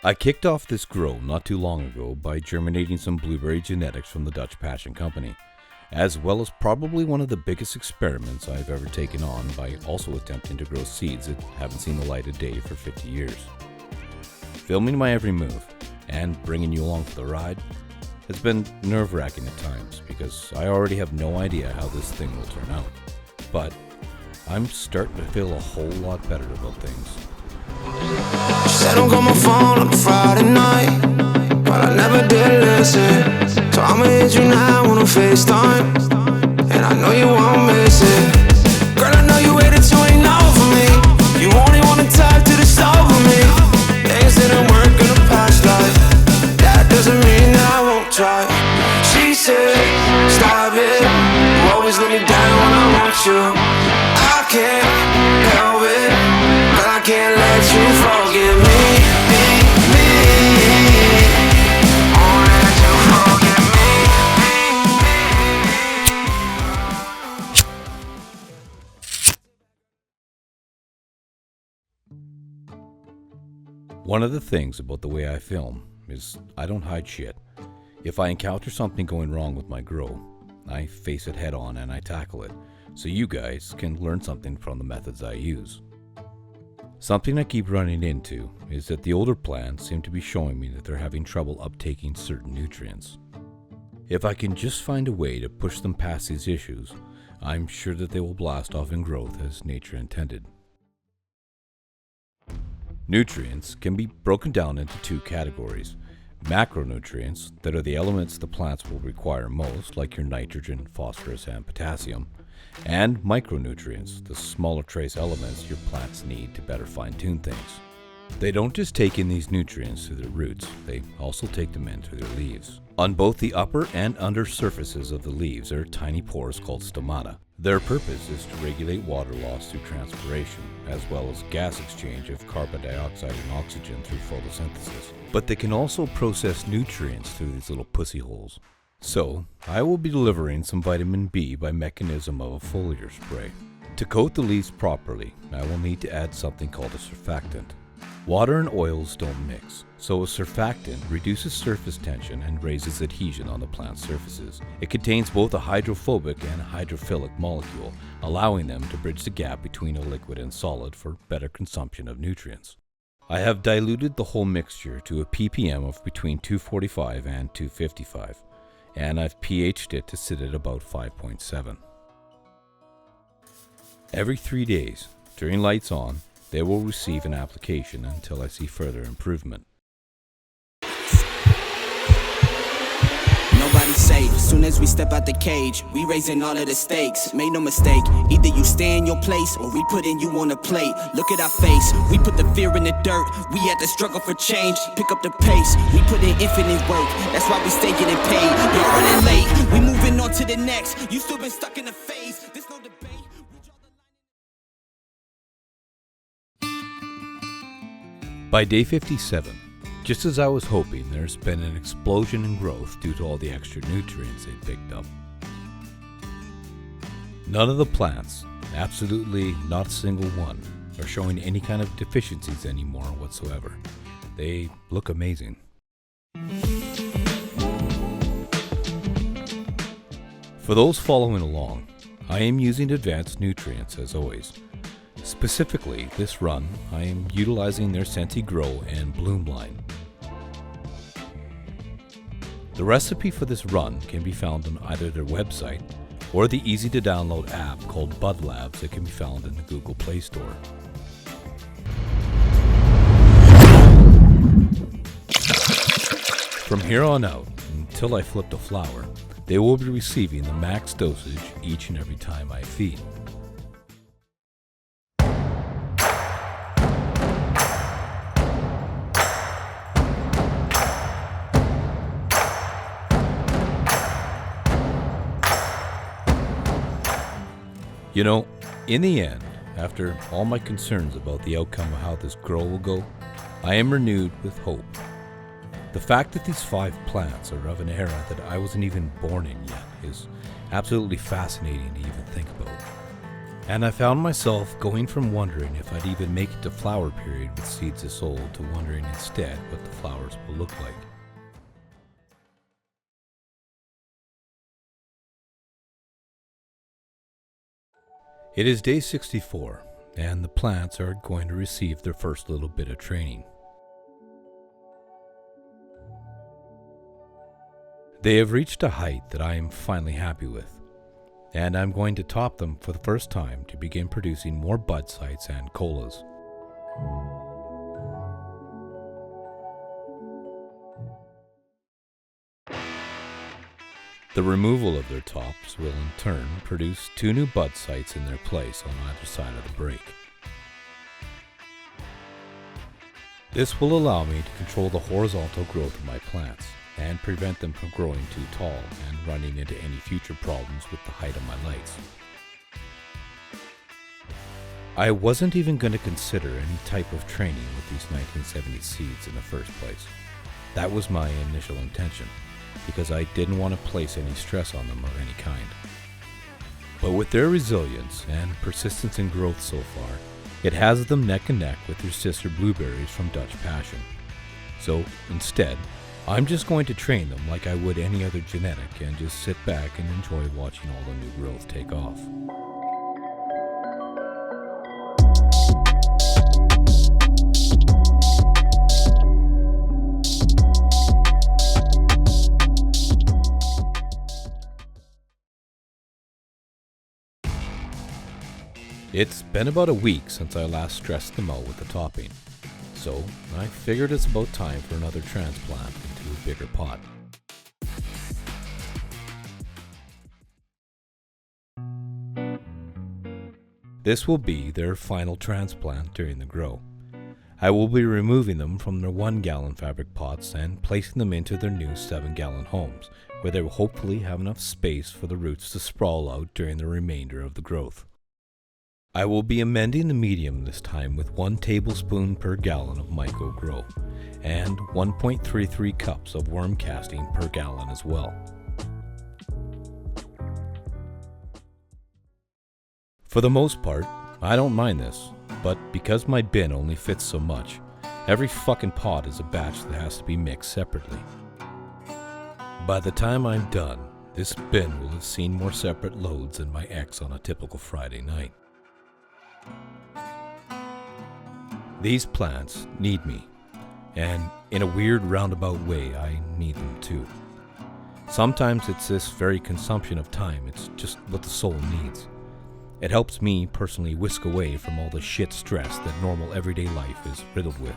I kicked off this grow not too long ago by germinating some blueberry genetics from the Dutch Passion Company, as well as probably one of the biggest experiments I've ever taken on by also attempting to grow seeds that haven't seen the light of day for 50 years. Filming my every move and bringing you along for the ride has been nerve-wracking at times because I already have no idea how this thing will turn out. But I'm starting to feel a whole lot better about things. Said don't call my phone on Friday night, but I never did listen. So I'ma hit you now on a FaceTime, and I know you won't miss it. Girl, I know you waited till ain't know for me. You only wanna talk to the stove with me. Things didn't work in the past life. That doesn't mean that I won't try. She said, stop it. You always let me down when I want you. I can't help it, but I can't let you forgive me. Won't let you forgive me. One of the things about the way I film is I don't hide shit. If I encounter something going wrong with my grow, I face it head on and I tackle it, so you guys can learn something from the methods I use. Something I keep running into is that the older plants seem to be showing me that they're having trouble uptaking certain nutrients. If I can just find a way to push them past these issues, I'm sure that they will blast off in growth as nature intended. Nutrients can be broken down into two categories: macronutrients, that are the elements the plants will require most, like your nitrogen, phosphorus, and potassium, and micronutrients, the smaller trace elements your plants need to better fine-tune things. They don't just take in these nutrients through their roots, they also take them in through their leaves. On both the upper and under surfaces of the leaves are tiny pores called stomata. Their purpose is to regulate water loss through transpiration, as well as gas exchange of carbon dioxide and oxygen through photosynthesis. But they can also process nutrients through these little pussy holes. So, I will be delivering some vitamin B by mechanism of a foliar spray. To coat the leaves properly, I will need to add something called a surfactant. Water and oils don't mix, so a surfactant reduces surface tension and raises adhesion on the plant's surfaces. It contains both a hydrophobic and a hydrophilic molecule, allowing them to bridge the gap between a liquid and solid for better consumption of nutrients. I have diluted the whole mixture to a ppm of between 245 and 255, and I've pH'd it to sit at about 5.7. Every 3 days, during lights on, they will receive an application until I see further improvement. Nobody's safe. Soon as we step out the cage, we raising all of the stakes. Make no mistake, either you stay in your place or we putting you on a plate. Look at our face, we put the fear in the dirt. We had to struggle for change, pick up the pace. We put in infinite work, that's why we stay getting paid. Y'all running late, we moving on to the next. You still been stuck in the phase, there's no debate. By day 57, just as I was hoping, there's been an explosion in growth due to all the extra nutrients they picked up. None of the plants, absolutely not a single one, are showing any kind of deficiencies anymore whatsoever. They look amazing. For those following along, I am using advanced nutrients as always. Specifically, this run, I am utilizing their Senti Grow and Bloom line. The recipe for this run can be found on either their website or the easy-to-download app called Bud Labs that can be found in the Google Play Store. From here on out, until I flip the flower, they will be receiving the max dosage each and every time I feed. You know, in the end, after all my concerns about the outcome of how this grow will go, I am renewed with hope. The fact that these 5 plants are of an era that I wasn't even born in yet is absolutely fascinating to even think about. And I found myself going from wondering if I'd even make it to flower period with seeds this old to wondering instead what the flowers will look like. It is day 64, and the plants are going to receive their first little bit of training. They have reached a height that I am finally happy with, and I'm going to top them for the first time to begin producing more bud sites and colas. The removal of their tops will in turn produce 2 new bud sites in their place on either side of the break. This will allow me to control the horizontal growth of my plants and prevent them from growing too tall and running into any future problems with the height of my lights. I wasn't even going to consider any type of training with these 1970 seeds in the first place. That was my initial intention, because I didn't want to place any stress on them of any kind. But with their resilience and persistence in growth so far, it has them neck and neck with their sister blueberries from Dutch Passion. So instead, I'm just going to train them like I would any other genetic and just sit back and enjoy watching all the new growth take off. It's been about a week since I last stressed them out with the topping, so I figured it's about time for another transplant into a bigger pot. This will be their final transplant during the grow. I will be removing them from their 1-gallon fabric pots and placing them into their new 7-gallon homes, where they will hopefully have enough space for the roots to sprawl out during the remainder of the growth. I will be amending the medium this time with 1 tablespoon per gallon of Myco Grow and 1.33 cups of worm casting per gallon as well. For the most part, I don't mind this, but because my bin only fits so much, every fucking pot is a batch that has to be mixed separately. By the time I'm done, this bin will have seen more separate loads than my ex on a typical Friday night. These plants need me, and in a weird roundabout way, I need them too. Sometimes it's this very consumption of time, it's just what the soul needs. It helps me personally whisk away from all the shit stress that normal everyday life is riddled with.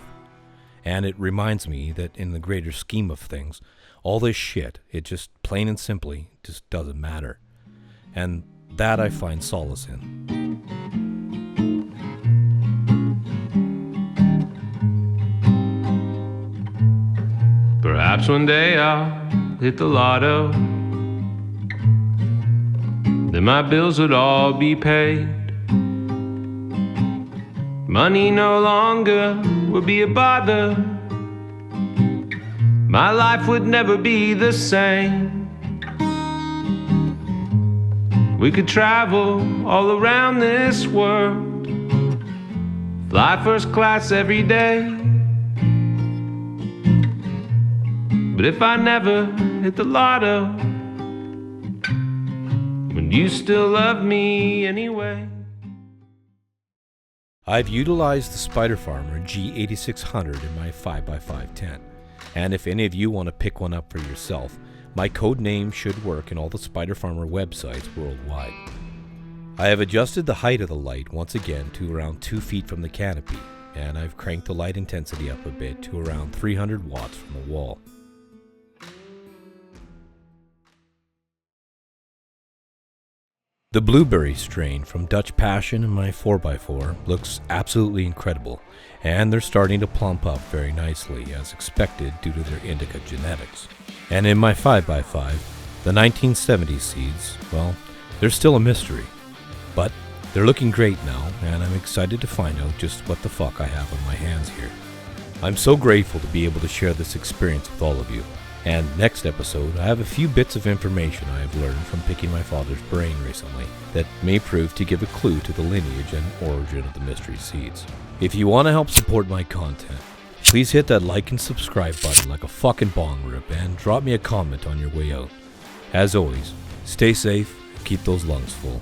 And it reminds me that in the greater scheme of things, all this shit, it just plain and simply just doesn't matter. And that I find solace in. Perhaps one day I'll hit the lotto, then my bills would all be paid. Money no longer would be a bother. My life would never be the same. We could travel all around this world, fly first class every day. But if I never hit the lotto, would you still love me anyway? I've utilized the Spider Farmer G8600 in my 5x5 tent, and if any of you want to pick one up for yourself, my code name should work in all the Spider Farmer websites worldwide. I have adjusted the height of the light once again to around 2 feet from the canopy, and I've cranked the light intensity up a bit to around 300 watts from the wall. The blueberry strain from Dutch Passion in my 4x4 looks absolutely incredible, and they're starting to plump up very nicely as expected due to their indica genetics. And in my 5x5, the 1970 seeds, well, they're still a mystery, but they're looking great now, and I'm excited to find out just what the fuck I have on my hands here. I'm so grateful to be able to share this experience with all of you, And next episode, I have a few bits of information I have learned from picking my father's brain recently that may prove to give a clue to the lineage and origin of the mystery seeds. If you want to help support my content, please hit that like and subscribe button like a fucking bong rip and drop me a comment on your way out. As always, stay safe and keep those lungs full.